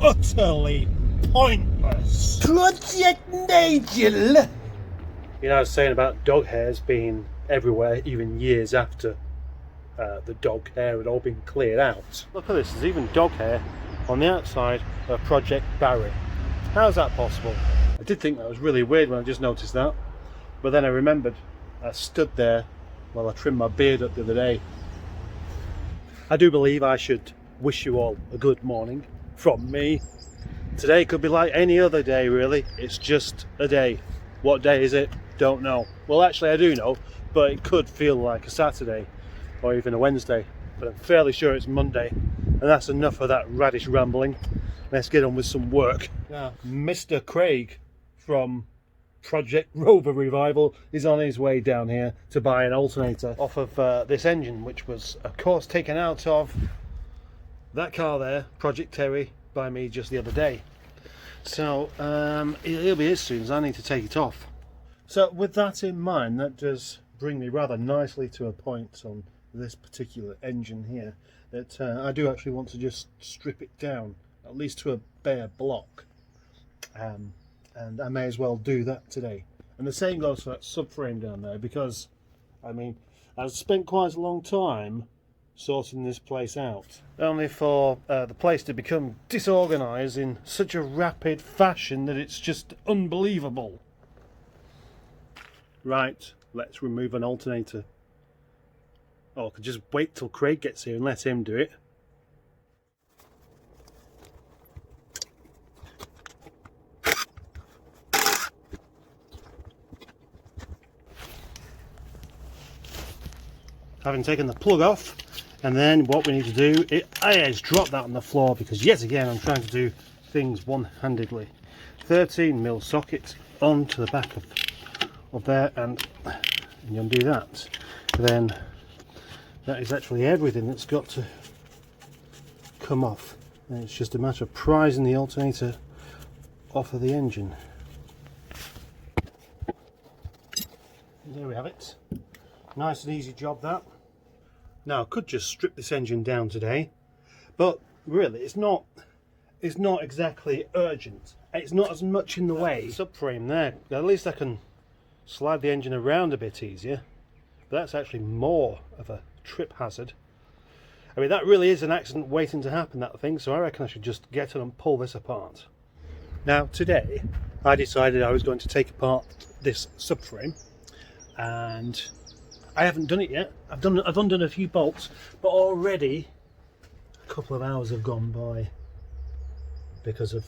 utterly pointless. Project Nigel! You know, I was saying about dog hairs being everywhere, even years after the dog hair had all been cleared out. Look at this, there's even dog hair on the outside of Project Barry. How's that possible? I did think that was really weird when I just noticed that, but then I remembered I stood there while I trimmed my beard up the other day. I do believe I should wish you all a good morning from me. Today could be like any other day, really. It's just a day. What day is it? Don't know. Well, actually I do know, but it could feel like a Saturday or even a Wednesday, but I'm fairly sure it's Monday. And that's enough of that radish rambling. Let's get on with some work. Now, Mr. Craig from Project RoverRevival is on his way down here to buy an alternator off of this engine, which was of course taken out of that car there, Project Terry, by me just the other day. So he'll be here soon, as I need to take it off. So with that in mind, that does bring me rather nicely to a point on this particular engine here, that I do actually want to just strip it down, at least to a bare block, and I may as well do that today. And the same goes for that subframe down there, because I mean, I've spent quite a long time sorting this place out, only for the place to become disorganised in such a rapid fashion that it's just unbelievable. Right, let's remove an alternator. Oh, I could just wait till Craig gets here and let him do it. Having taken the plug off, and then what we need to do is drop that on the floor, because yet again I'm trying to do things one-handedly. 13mm socket onto the back of there, and you undo that. Then that is actually everything that's got to come off, and it's just a matter of prising the alternator off of the engine. There we have it. Nice and easy job, that. Now I could just strip this engine down today, but really it's not exactly urgent. It's not as much in the way. Subframe there, at least I can slide the engine around a bit easier, but that's actually more of a trip hazard. I mean, that really is an accident waiting to happen, that thing, so I reckon I should just get on and pull this apart. Now today I decided I was going to take apart this subframe, and I haven't done it yet. I've undone a few bolts, but already a couple of hours have gone by because of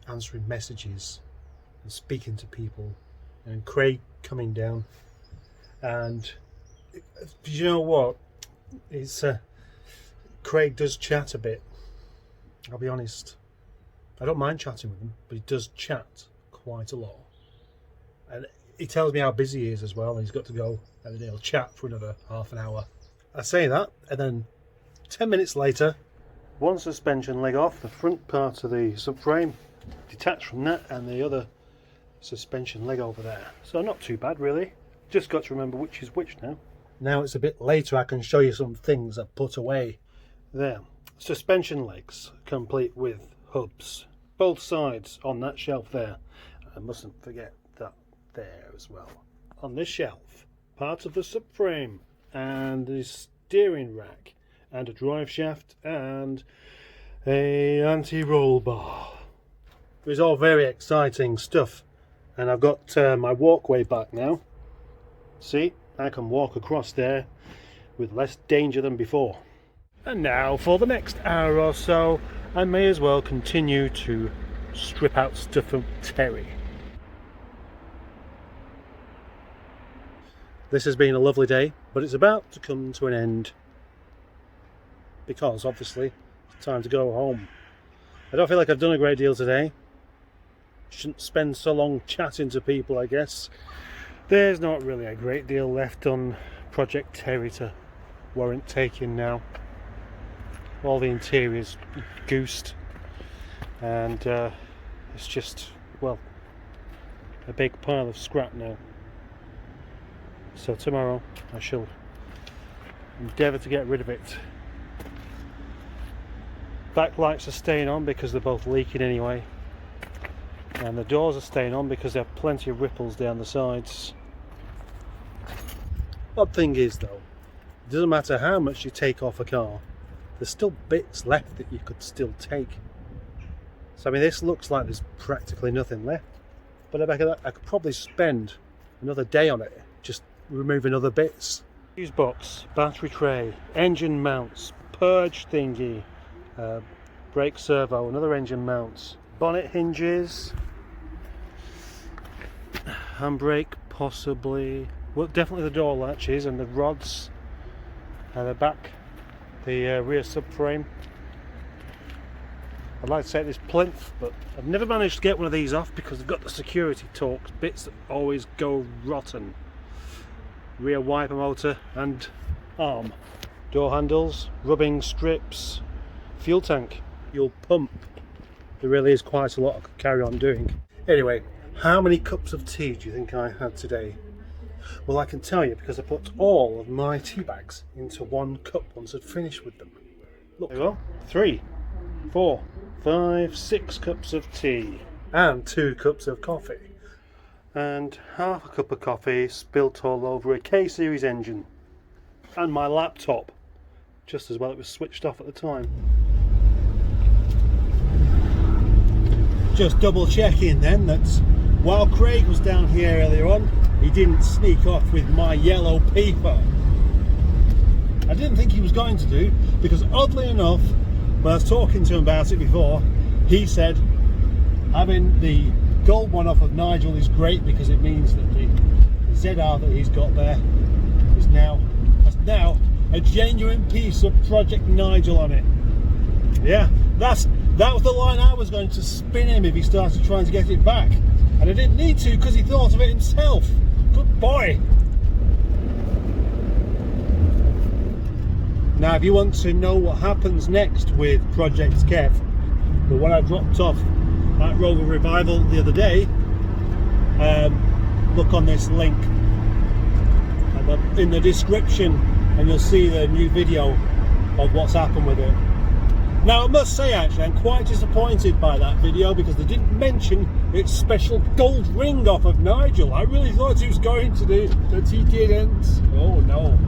answering messages and speaking to people, and Craig coming down. And you know what? It's Craig does chat a bit. I'll be honest. I don't mind chatting with him, but he does chat quite a lot. And he tells me how busy he is as well, and he's got to go, and then he'll chat for another half an hour. I say that, and then 10 minutes later, one suspension leg off, the front part of the subframe detached from that, and the other suspension leg over there. So not too bad, really. Just got to remember which is which now. Now it's a bit later, I can show you some things I've put away. There, suspension legs complete with hubs, both sides on that shelf there. I mustn't forget that there as well. On this shelf, part of the subframe and the steering rack and a drive shaft and a anti-roll bar. It was all very exciting stuff, and I've got my walkway back now. See, I can walk across there with less danger than before. And now for the next hour or so, I may as well continue to strip out stuff from Terry. This has been a lovely day, but it's about to come to an end, because obviously it's time to go home. I don't feel like I've done a great deal today. Shouldn't spend so long chatting to people, I guess. There's not really a great deal left on Project Terry to warrant taking now. All the interior's goosed, and it's just, well, a big pile of scrap now. So tomorrow I shall endeavour to get rid of it. backlights are staying on because they're both leaking anyway. And the doors are staying on because there are plenty of ripples down the sides. Odd thing is though, it doesn't matter how much you take off a car, there's still bits left that you could still take. So I mean, this looks like there's practically nothing left, but I could probably spend another day on it just removing other bits. Fuse box, battery tray, engine mounts, purge thingy, brake servo, another engine mounts, bonnet hinges, handbrake possibly, well definitely the door latches and the rods, and the back, the rear subframe. I'd like to say this plinth, but I've never managed to get one of these off because they've got the security torques, bits that always go rotten. Rear wiper motor and arm. Door handles, rubbing strips, fuel tank, fuel pump. There really is quite a lot I could carry on doing. Anyway, how many cups of tea do you think I had today? Well, I can tell you because I put all of my tea bags into one cup once I'd finished with them. Look, there you go. 3, 4, 5, 6 cups of tea and 2 cups of coffee. And half a cup of coffee spilt all over a K-series engine and my laptop, just as well it was switched off at the time. Just double checking then that while Craig was down here earlier on, he didn't sneak off with my yellow paper. I didn't think he was going to do, because oddly enough, when I was talking to him about it before, he said having the gold one off of Nigel is great because it means that the ZR that he's got there has now a genuine piece of Project Nigel on it. Yeah, that was the line I was going to spin him if he started trying to get it back, and I didn't need to because he thought of it himself. Good boy. Now if you want to know what happens next with Preject Kev, the one I dropped off at RoverRevival the other day, look on this link in the description and you'll see the new video of what's happened with it. Now I must say actually I'm quite disappointed by that video because they didn't mention its special gold ring off of Nigel. I really thought he was going to do, but he didn't. Oh no.